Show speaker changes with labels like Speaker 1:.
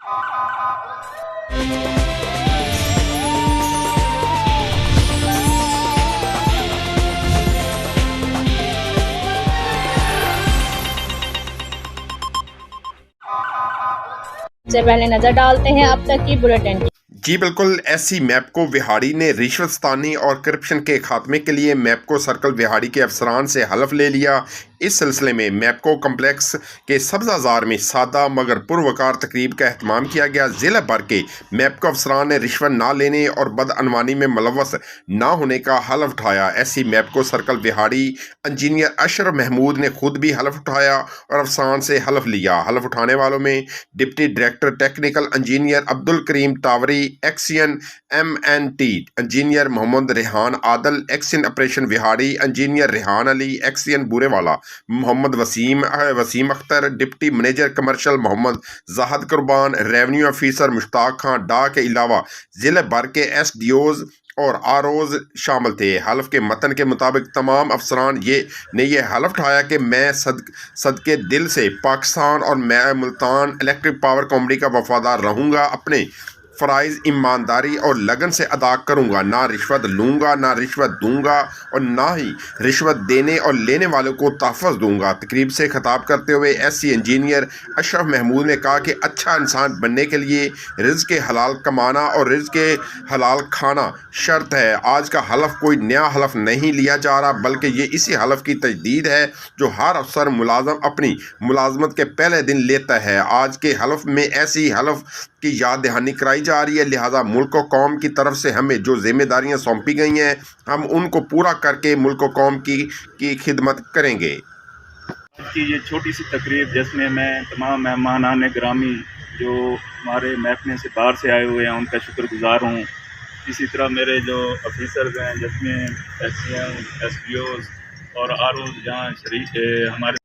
Speaker 1: سے پہلے نظر ڈالتے ہیں اب تک کی بلیٹن کی۔
Speaker 2: جی بالکل، ایسی میپکو وہاڑی نے رشوت ستانی اور کرپشن کے خاتمے کے لیے میپکو سرکل وہاڑی کے افسران سے حلف لے لیا۔ اس سلسلے میں میپکو کمپلیکس کے سبزہ زار میں سادہ مگر پروقار تقریب کا اہتمام کیا گیا۔ ضلع بھر کے میپکو افسران نے رشوت نہ لینے اور بدعنوانی میں ملوث نہ ہونے کا حلف اٹھایا۔ ایسی میپکو سرکل وہاڑی انجینئر اشرف محمود نے خود بھی حلف اٹھایا اور افسران سے حلف لیا۔ حلف اٹھانے والوں میں deputy director technical engineer Abdul Karim Tawari, XEN M&T engineer Muhammad Rehan Adil, XEN operation Vehari engineer Rehan Ali, XEN Burewala Muhammad Waseem Akhtar, deputy manager commercial Muhammad Zahid Qurban, revenue officer مشتاق خان ڈا کے علاوہ ضلع بھر کے SDOز اور ROز شامل تھے۔ حلف کے متن کے مطابق تمام افسران نے یہ حلف اٹھایا کہ میں صدقے دل سے پاکستان اور میں ملتان الیکٹرک پاور کمپنی کا وفادار رہوں گا، اپنے فرائض ایمانداری اور لگن سے ادا کروں گا، نہ رشوت لوں گا، نہ رشوت دوں گا اور نہ ہی رشوت دینے اور لینے والوں کو تحفظ دوں گا۔ تقریب سے خطاب کرتے ہوئے SC انجینئر اشرف محمود نے کہا کہ اچھا انسان بننے کے لیے رزق حلال کمانا اور رزق حلال کھانا شرط ہے۔ آج کا حلف کوئی نیا حلف نہیں لیا جا رہا، بلکہ یہ اسی حلف کی تجدید ہے جو ہر افسر ملازم اپنی ملازمت کے پہلے دن لیتا ہے۔ آج کے حلف میں ایسی حلف کی یاد دہانی کرائی جا رہی ہے، لہذا ملک و قوم کی طرف سے ہمیں جو ذمہ داریاں سونپی گئی ہیں ہم ان کو پورا کر کے ملک و قوم کی خدمت کریں گے۔
Speaker 3: آج کی یہ چھوٹی سی تقریب جس میں تمام مہمانان گرامی جو ہمارے محکمے سے باہر سے آئے ہوئے ہیں ان کا شکر گزار ہوں۔ اسی طرح میرے جو آفیسرز ہیں جس میں SCM SDOز اور ROز جہاں شریک ہمارے